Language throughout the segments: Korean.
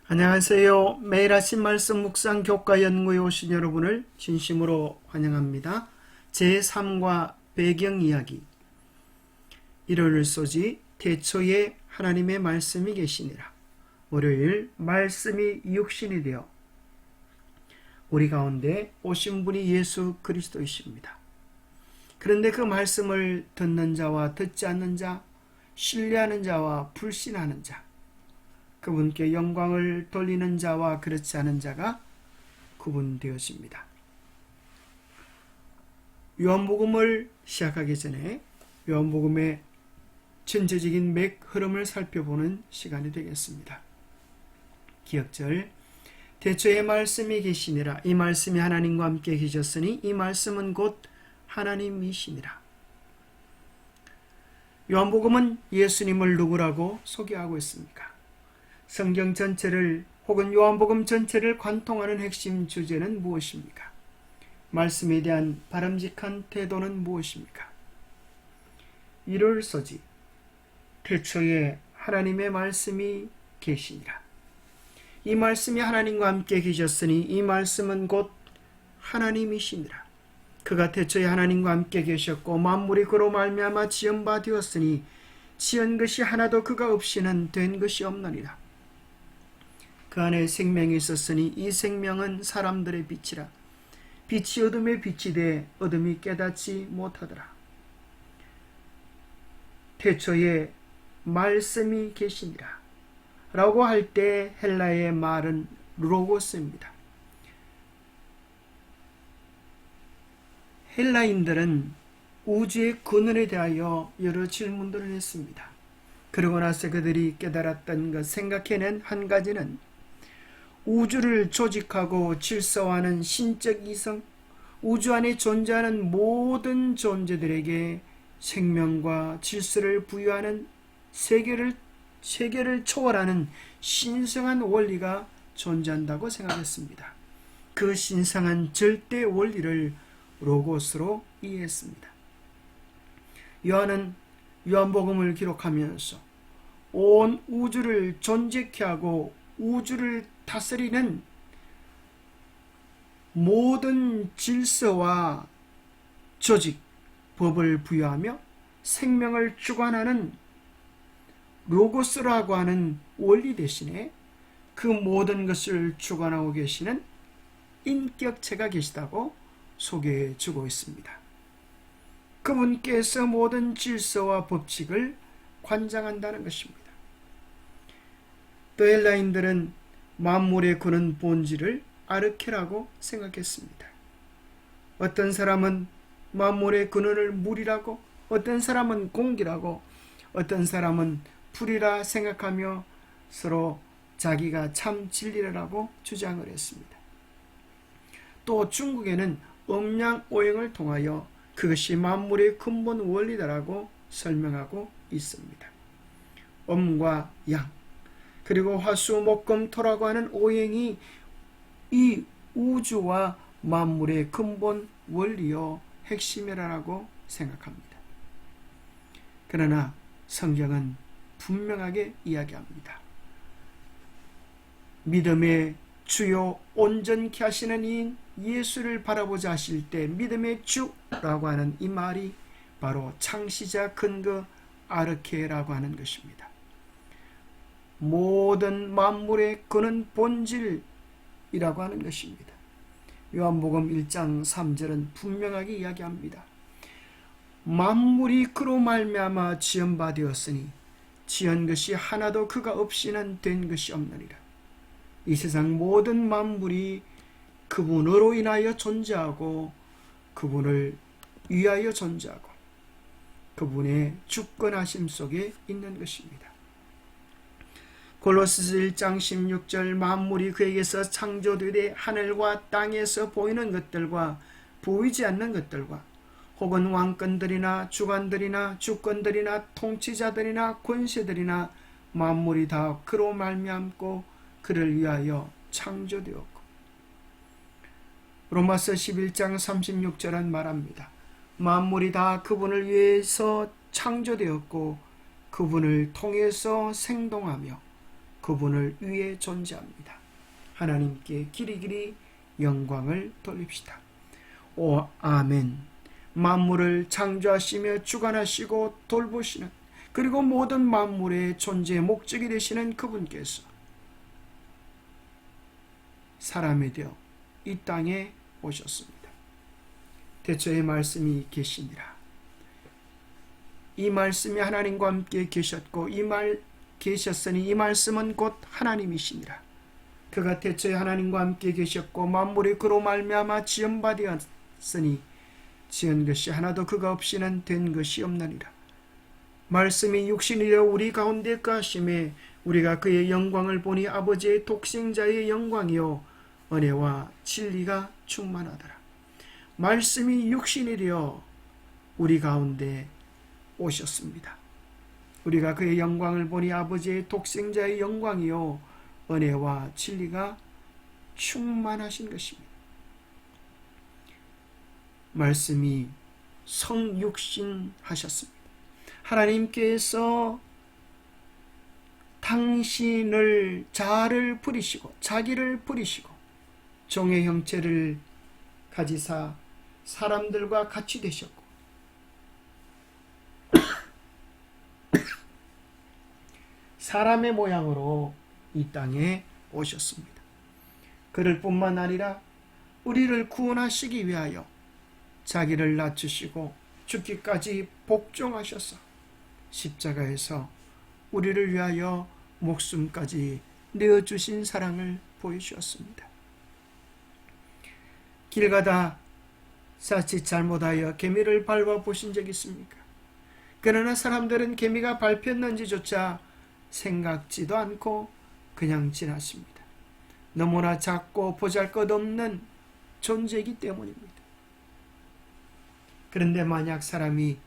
안녕하세요. 매일 아침 말씀 묵상 교과 연구에 오신 여러분을 진심으로 환영합니다. 제3과 배경 이야기. 일요일 소지 태초에 하나님의 말씀이 계시니라. 월요일 말씀이 육신이 되어 우리 가운데 오신 분이 예수 그리스도이십니다. 그런데 그 말씀을 듣는 자와 듣지 않는 자, 신뢰하는 자와 불신하는 자, 그분께 영광을 돌리는 자와 그렇지 않은 자가 구분되어집니다. 요한복음을 시작하기 전에 요한복음의 전체적인 맥 흐름을 살펴보는 시간이 되겠습니다. 기억절, 태초에 말씀이 계시니라. 이 말씀이 하나님과 함께 계셨으니 이 말씀은 곧 하나님이시니라. 요한복음은 예수님을 누구라고 소개하고 있습니까? 성경 전체를 혹은 요한복음 전체를 관통하는 핵심 주제는 무엇입니까? 말씀에 대한 바람직한 태도는 무엇입니까? 일요일 소지, 태초에 하나님의 말씀이 계시니라. 이 말씀이 하나님과 함께 계셨으니 이 말씀은 곧 하나님이시니라. 그가 태초에 하나님과 함께 계셨고 만물이 그로 말미암아 지은 바 되었으니 지은 것이 하나도 그가 없이는 된 것이 없느니라. 그 안에 생명이 있었으니 이 생명은 사람들의 빛이라. 빛이 어둠에 빛이 돼 어둠이 깨닫지 못하더라. 태초에 말씀이 계시니라 라고 할 때 헬라의 말은 로고스입니다. 헬라인들은 우주의 근원에 대하여 여러 질문들을 했습니다. 그러고 나서 그들이 깨달았던 것, 생각해낸 한 가지는 우주를 조직하고 질서화하는 신적 이성, 우주 안에 존재하는 모든 존재들에게 생명과 질서를 부여하는 세계를 초월하는 신성한 원리가 존재한다고 생각했습니다. 그 신성한 절대 원리를 로고스로 이해했습니다. 요한은 요한복음을 기록하면서 온 우주를 존재케 하고 우주를 다스리는 모든 질서와 조직, 법을 부여하며 생명을 주관하는 로고스라고 하는 원리 대신에 그 모든 것을 주관하고 계시는 인격체가 계시다고 소개해 주고 있습니다. 그분께서 모든 질서와 법칙을 관장한다는 것입니다. 또 헬라인들은 만물의 근원 본질을 아르케라고 생각했습니다. 어떤 사람은 만물의 근원을 물이라고, 어떤 사람은 공기라고, 어떤 사람은 풀이라 생각하며 서로 자기가 참 진리라고 주장을 했습니다. 또 중국에는 음양오행을 통하여 그것이 만물의 근본 원리다라고 설명하고 있습니다. 음과 양, 그리고 화수목금토라고 하는 오행이 이 우주와 만물의 근본 원리요 핵심이라고 생각합니다. 그러나 성경은 분명하게 이야기합니다. 믿음의 주요 온전케 하시는 이인 예수를 바라보자 하실 때 믿음의 주라고 하는 이 말이 바로 창시자 근거 아르케라고 하는 것입니다. 모든 만물의 근원 본질이라고 하는 것입니다. 요한복음 1장 3절은 분명하게 이야기합니다. 만물이 그로 말미암아 지은 바 되었으니 지은 것이 하나도 그가 없이는 된 것이 없느니라. 이 세상 모든 만물이 그분으로 인하여 존재하고 그분을 위하여 존재하고 그분의 주권하심 속에 있는 것입니다. 골로새서 1장 16절 만물이 그에게서 창조되되 하늘과 땅에서 보이는 것들과 보이지 않는 것들과 혹은 왕권들이나 주관들이나 주권들이나 통치자들이나 권세들이나 만물이 다 그로 말미암고 그를 위하여 창조되었고 로마서 11장 36절은 말합니다. 만물이 다 그분을 위해서 창조되었고 그분을 통해서 생동하며 그분을 위해 존재합니다. 하나님께 길이길이 영광을 돌립시다. 오 아멘. 만물을 창조하시며 주관하시고 돌보시는, 그리고 모든 만물의 존재의 목적이 되시는 그분께서 사람이 되어 이 땅에 오셨습니다. 태초에 말씀이 계시니라. 이 말씀이 하나님과 함께 계셨고 계셨으니 이 말씀은 곧 하나님이시니라. 그가 태초에 하나님과 함께 계셨고 만물이 그로 말미암아 지은 바 되었으니 지은 것이 하나도 그가 없이는 된 것이 없느니라. 말씀이 육신이 되어 우리 가운데 거하심에 우리가 그의 영광을 보니 아버지의 독생자의 영광이요 은혜와 진리가 충만하더라. 말씀이 육신이 되어 우리 가운데 오셨습니다. 우리가 그의 영광을 보니 아버지의 독생자의 영광이요 은혜와 진리가 충만하신 것입니다. 말씀이 성육신 하셨습니다. 하나님께서 당신을 자기를 부리시고 종의 형체를 가지사 사람들과 같이 되셨고 사람의 모양으로 이 땅에 오셨습니다. 그를 뿐만 아니라 우리를 구원하시기 위하여 자기를 낮추시고 죽기까지 복종하셔서 십자가에서 우리를 위하여 목숨까지 내어주신 사랑을 보여주었습니다. 길 가다 자칫 잘못하여 개미를 밟아보신 적 있습니까? 그러나 사람들은 개미가 밟혔는지조차 생각지도 않고 그냥 지났습니다. 너무나 작고 보잘것없는 존재이기 때문입니다. 그런데 만약 사람이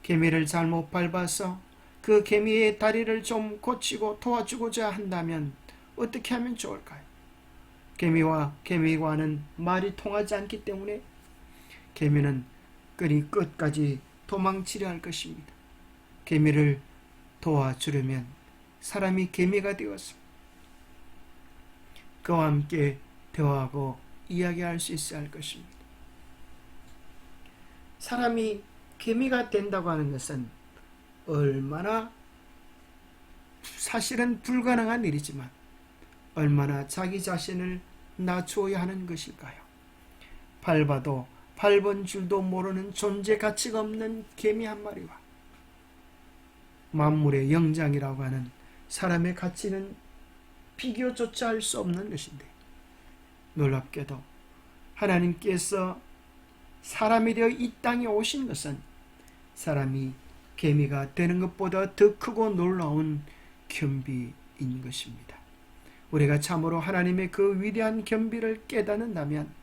개미를 잘못 밟아서 그 개미의 다리를 좀 고치고 도와주고자 한다면 어떻게 하면 좋을까요? 개미와 개미와는 말이 통하지 않기 때문에 개미는 끈이 끝까지 도망치려 할 것입니다. 개미를 도와주려면 사람이 개미가 되어서 그와 함께 대화하고 이야기할 수 있어야 할 것입니다. 사람이 개미가 된다고 하는 것은 얼마나 사실은 불가능한 일이지만 얼마나 자기 자신을 낮추어야 하는 것일까요? 밟아도 밟은 줄도 모르는 존재 가치가 없는 개미 한 마리와 만물의 영장이라고 하는 사람의 가치는 비교조차 할 수 없는 것인데, 놀랍게도 하나님께서 사람이 되어 이 땅에 오신 것은 사람이 개미가 되는 것보다 더 크고 놀라운 겸비인 것입니다. 우리가 참으로 하나님의 그 위대한 겸비를 깨닫는다면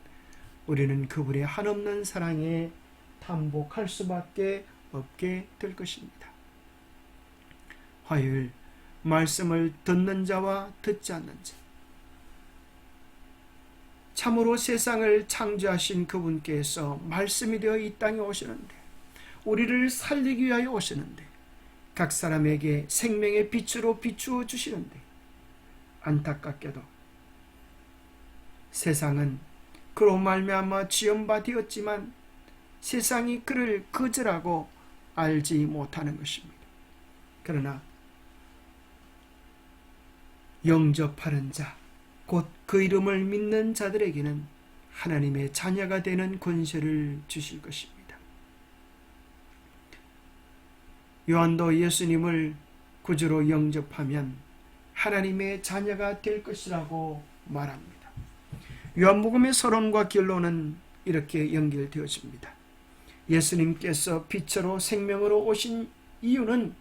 우리는 그분의 한없는 사랑에 탐복할 수밖에 없게 될 것입니다. 화요일 말씀을 듣는 자와 듣지 않는 자, 참으로 세상을 창조하신 그분께서 말씀이 되어 이 땅에 오시는데, 우리를 살리기 위하여 오시는데, 각 사람에게 생명의 빛으로 비추어 주시는데, 안타깝게도 세상은 그로 말미암아 지은 바 되었지만 세상이 그를 거절하고 알지 못하는 것입니다. 그러나 영접하는 자, 곧 그 이름을 믿는 자들에게는 하나님의 자녀가 되는 권세를 주실 것입니다. 요한도 예수님을 구주로 영접하면 하나님의 자녀가 될 것이라고 말합니다. 요한복음의 서론과 결론은 이렇게 연결되어집니다. 예수님께서 빛으로 생명으로 오신 이유는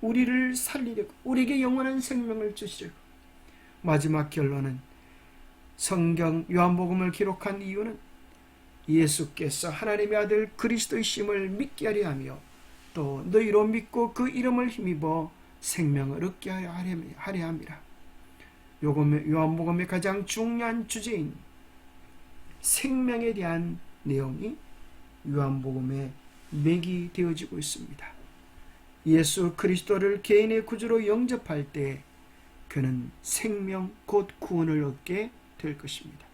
우리를 살리려고, 우리에게 영원한 생명을 주시려고. 마지막 결론은 성경 요한복음을 기록한 이유는 예수께서 하나님의 아들 그리스도이심을 믿게 하려 하며 또 너희로 믿고 그 이름을 힘입어 생명을 얻게 하려 함이라. 요한복음의 가장 중요한 주제인 생명에 대한 내용이 요한복음의 맥이 되어지고 있습니다. 예수 그리스도를 개인의 구주로 영접할 때 그는 생명 곧 구원을 얻게 될 것입니다.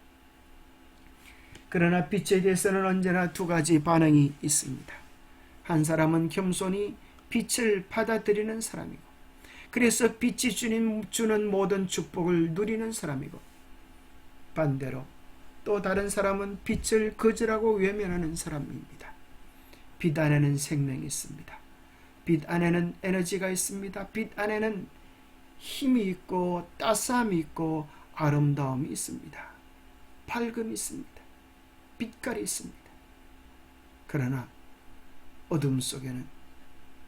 그러나 빛에 대해서는 언제나 두 가지 반응이 있습니다. 한 사람은 겸손히 빛을 받아들이는 사람이고, 그래서 빛이 주는 모든 축복을 누리는 사람이고, 반대로 또 다른 사람은 빛을 거절하고 외면하는 사람입니다. 빛 안에는 생명이 있습니다. 빛 안에는 에너지가 있습니다. 빛 안에는 힘이 있고 따스함이 있고 아름다움이 있습니다. 밝음이 있습니다. 빛깔이 있습니다. 그러나 어둠 속에는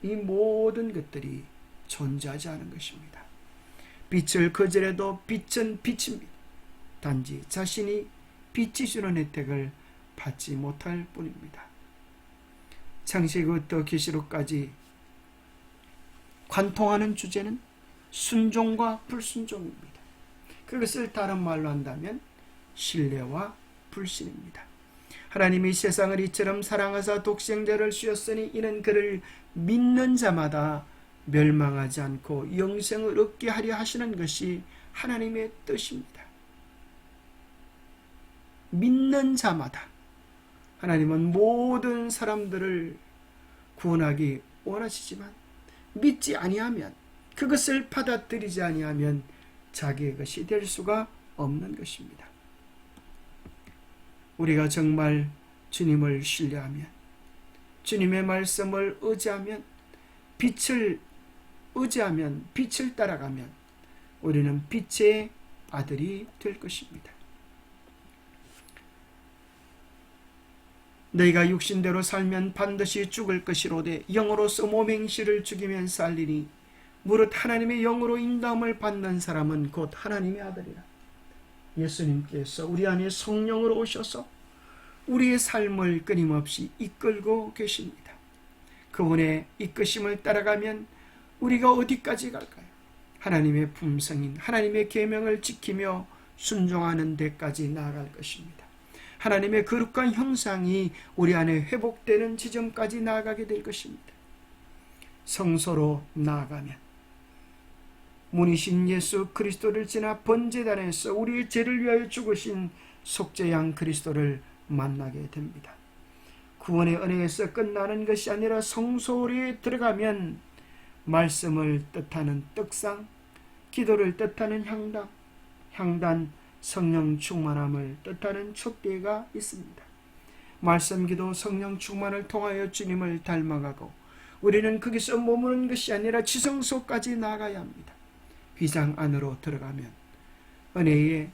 이 모든 것들이 존재하지 않은 것입니다. 빛을 거절해도 빛은 빛입니다. 단지 자신이 빛이 주는 혜택을 받지 못할 뿐입니다. 창세기부터 계시록까지 관통하는 주제는 순종과 불순종입니다. 그것을 다른 말로 한다면 신뢰와 불신입니다. 하나님이 세상을 이처럼 사랑하사 독생자를 주셨으니 이는 그를 믿는 자마다 멸망하지 않고 영생을 얻게 하려 하시는 것이 하나님의 뜻입니다. 믿는 자마다, 하나님은 모든 사람들을 구원하기 원하시지만 믿지 아니하면, 그것을 받아들이지 아니하면 자기의 것이 될 수가 없는 것입니다. 우리가 정말 주님을 신뢰하면, 주님의 말씀을 의지하면, 빛을 의지하면, 빛을 따라가면 우리는 빛의 아들이 될 것입니다. 너희가 육신대로 살면 반드시 죽을 것이로되 영으로서 몸 행실을 죽이면 살리니 무릇 하나님의 영으로 인도함을 받는 사람은 곧 하나님의 아들이라. 예수님께서 우리 안에 성령으로 오셔서 우리의 삶을 끊임없이 이끌고 계십니다. 그분의 이끄심을 따라가면 우리가 어디까지 갈까요? 하나님의 품성인 하나님의 계명을 지키며 순종하는 데까지 나아갈 것입니다. 하나님의 거룩한 형상이 우리 안에 회복되는 지점까지 나아가게 될 것입니다. 성소로 나아가면 문이신 예수 그리스도를 지나 번제단에서 우리의 죄를 위하여 죽으신 속죄양 그리스도를 만나게 됩니다. 구원의 은혜에서 끝나는 것이 아니라 성소에 들어가면 말씀을 뜻하는 떡상, 기도를 뜻하는 향당, 향단, 성령 충만함을 뜻하는 촛대가 있습니다. 말씀, 기도, 성령 충만을 통하여 주님을 닮아가고 우리는 거기서 머무는 것이 아니라 지성소까지 나아가야 합니다. 휘장 안으로 들어가면, 은혜의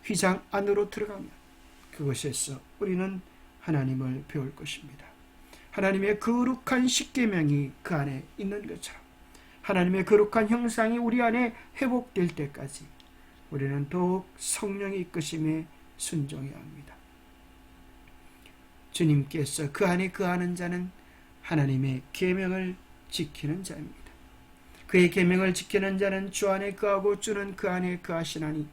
휘장 안으로 들어가면 그곳에서 우리는 하나님을 배울 것입니다. 하나님의 거룩한 십계명이 그 안에 있는 것처럼 하나님의 거룩한 형상이 우리 안에 회복될 때까지 우리는 더욱 성령의 이끄심에 순종해야 합니다. 주님께서 그 안에 거하는 자는 하나님의 계명을 지키는 자입니다. 그의 계명을 지키는 자는 주 안에 거하고 주는 그 안에 거하시나니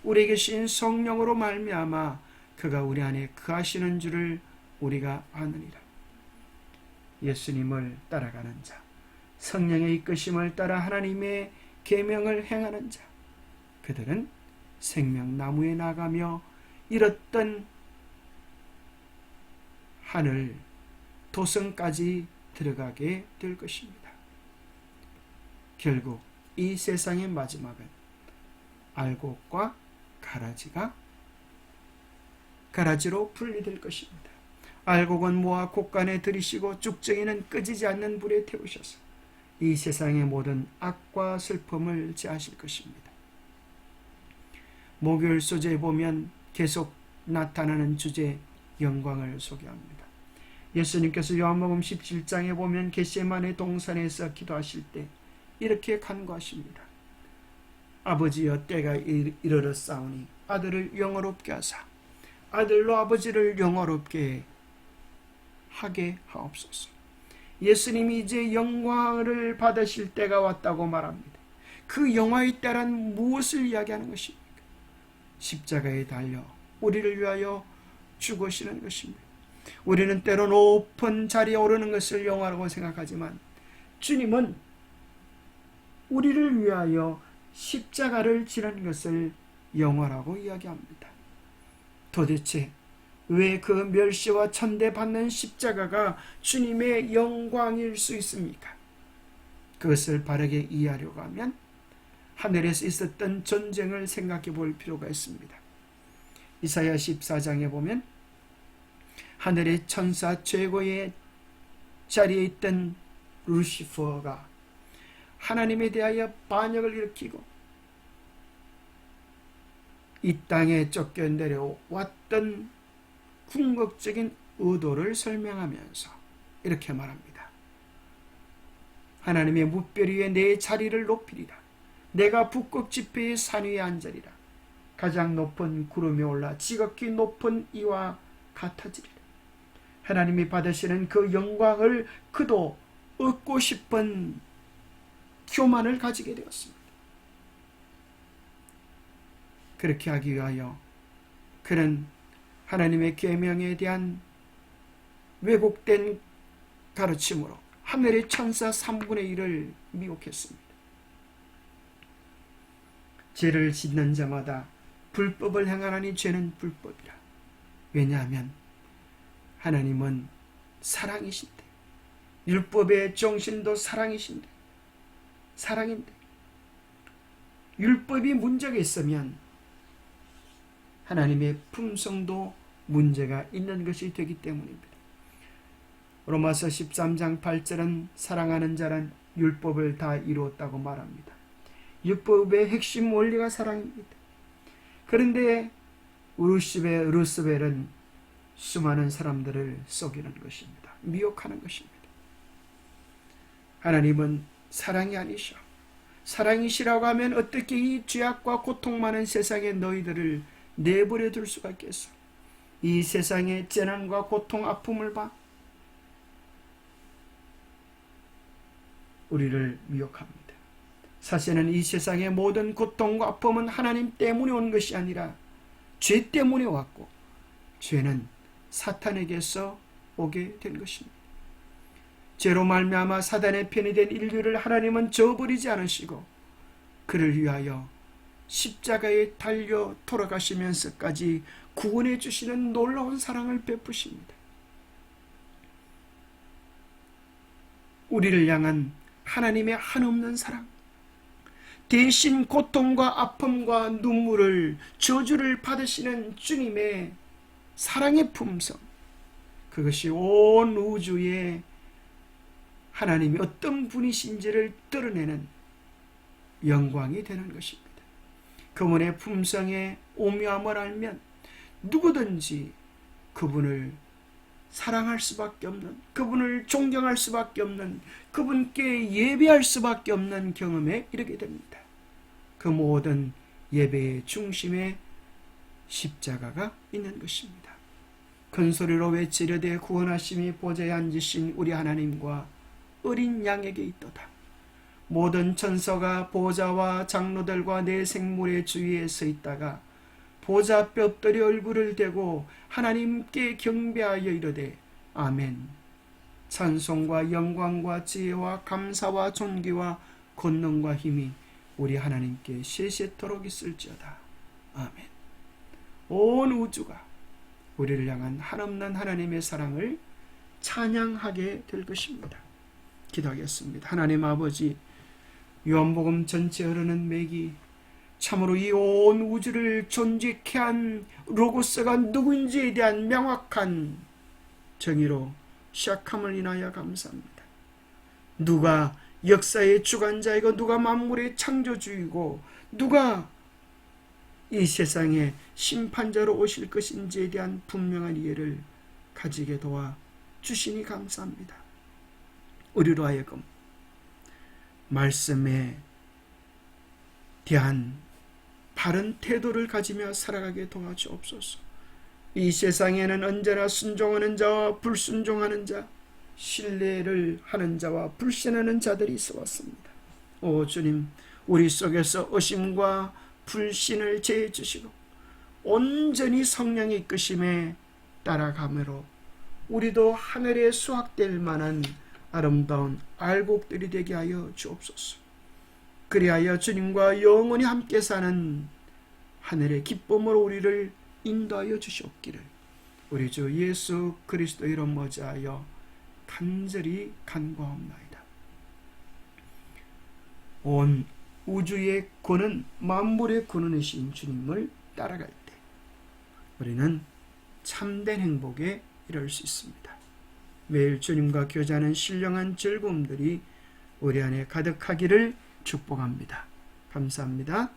우리에게 신 성령으로 말미암아 그가 우리 안에 거하시는 줄을 우리가 아느니라. 예수님을 따라가는 자, 성령의 이끄심을 따라 하나님의 계명을 행하는 자, 그들은 생명나무에 나가며 잃었던 하늘 도성까지 들어가게 될 것입니다. 결국 이 세상의 마지막은 알곡과 가라지로 분리될 것입니다. 알곡은 모아 곡간에 들이시고 쭉정이는 끄지지 않는 불에 태우셔서 이 세상의 모든 악과 슬픔을 제하실 것입니다. 목요일 소재에 보면 계속 나타나는 주제 영광을 소개합니다. 예수님께서 요한복음 17장에 보면 겟세마네 동산에서 기도하실 때 이렇게 간구하십니다. 아버지여, 때가 이르렀사오니 아들을 영화롭게 하사 아들로 아버지를 영화롭게 하게 하옵소서. 예수님이 이제 영광을 받으실 때가 왔다고 말합니다. 그 영화의 때란 무엇을 이야기하는 것입니까? 십자가에 달려 우리를 위하여 죽으시는 것입니다. 우리는 때로 높은 자리에 오르는 것을 영화라고 생각하지만 주님은 우리를 위하여 십자가를 지는 것을 영화라고 이야기합니다. 도대체 왜 그 멸시와 천대받는 십자가가 주님의 영광일 수 있습니까? 그것을 바르게 이해하려고 하면 하늘에서 있었던 전쟁을 생각해 볼 필요가 있습니다. 이사야 14장에 보면 하늘의 천사 최고의 자리에 있던 루시퍼가 하나님에 대하여 반역을 일으키고 이 땅에 쫓겨 내려왔던 궁극적인 의도를 설명하면서 이렇게 말합니다. 하나님의 무별 위에 내 자리를 높이리라. 내가 북극 지폐의 산 위에 앉으리라. 가장 높은 구름이 올라 지극히 높은 이와 같아지리라. 하나님이 받으시는 그 영광을 그도 얻고 싶은 교만을 가지게 되었습니다. 그렇게 하기 위하여 그는 하나님의 계명에 대한 왜곡된 가르침으로 하늘의 천사 3분의 1을 미혹했습니다. 죄를 짓는 자마다 불법을 행하나니 죄는 불법이라. 왜냐하면 하나님은 사랑이신데, 율법의 정신도 사랑인데 율법이 문제가 있으면 하나님의 품성도 문제가 있는 것이 되기 때문입니다. 로마서 13장 8절은 사랑하는 자는 율법을 다 이루었다고 말합니다. 율법의 핵심 원리가 사랑입니다. 그런데 루스벨은 수많은 사람들을 속이는 것입니다. 미혹하는 것입니다. 하나님은 사랑이 아니셔. 사랑이시라고 하면 어떻게 이 죄악과 고통 많은 세상에 너희들을 내버려 둘 수가 있겠어? 이 세상의 재난과 고통, 아픔을 봐. 우리를 미혹합니다. 사실은 이 세상의 모든 고통과 아픔은 하나님 때문에 온 것이 아니라 죄 때문에 왔고, 죄는 사탄에게서 오게 된 것입니다. 죄로 말미암아 사단의 편이 된 인류를 하나님은 저버리지 않으시고 그를 위하여 십자가에 달려 돌아가시면서까지 구원해 주시는 놀라운 사랑을 베푸십니다. 우리를 향한 하나님의 한없는 사랑, 대신 고통과 아픔과 눈물을, 저주를 받으시는 주님의 사랑의 품성, 그것이 온 우주에 하나님이 어떤 분이신지를 드러내는 영광이 되는 것입니다. 그분의 품성의 오묘함을 알면 누구든지 그분을 사랑할 수밖에 없는, 그분을 존경할 수밖에 없는, 그분께 예배할 수밖에 없는 경험에 이르게 됩니다. 그 모든 예배의 중심에 십자가가 있는 것입니다. 큰 소리로 외치려되 구원하심이 보좌에 앉으신 우리 하나님과 어린 양에게 있도다. 모든 천사가 보좌와 장로들과 내 생물의 주위에 서 있다가 보좌 뼈들이 얼굴을 대고 하나님께 경배하여 이르되 아멘. 찬송과 영광과 지혜와 감사와 존귀와 권능과 힘이 우리 하나님께 세세토록 있을지어다. 아멘. 온 우주가 우리를 향한 한없는 하나님의 사랑을 찬양하게 될 것입니다. 기도하겠습니다. 하나님 아버지, 요한복음 전체 흐르는 맥이 참으로 이 온 우주를 존재케 한 로고스가 누구인지에 대한 명확한 정의로 시작함을 인하여 감사합니다. 누가 역사의 주관자이고 누가 만물의 창조주이고 누가 이 세상의 심판자로 오실 것인지에 대한 분명한 이해를 가지게 도와 주시니 감사합니다. 우리로 하여금 말씀에 대한 바른 태도를 가지며 살아가게 도와주옵소서. 이 세상에는 언제나 순종하는 자와 불순종하는 자, 신뢰를 하는 자와 불신하는 자들이 있어 왔습니다. 오 주님, 우리 속에서 의심과 불신을 제해 주시고 온전히 성령의 이끄심에 따라가므로 우리도 하늘에 수확될 만한 아름다운 알곡들이 되게 하여 주옵소서. 그리하여 주님과 영원히 함께 사는 하늘의 기쁨으로 우리를 인도하여 주시옵기를 우리 주 예수 그리스도 이름 모자하여 간절히 간구하옵나이다. 온 우주의 구는 만물의 구원이신 주님을 따라갈 때 우리는 참된 행복에 이를 수 있습니다. 매일 주님과 교제하는 신령한 즐거움들이 우리 안에 가득하기를 축복합니다. 감사합니다.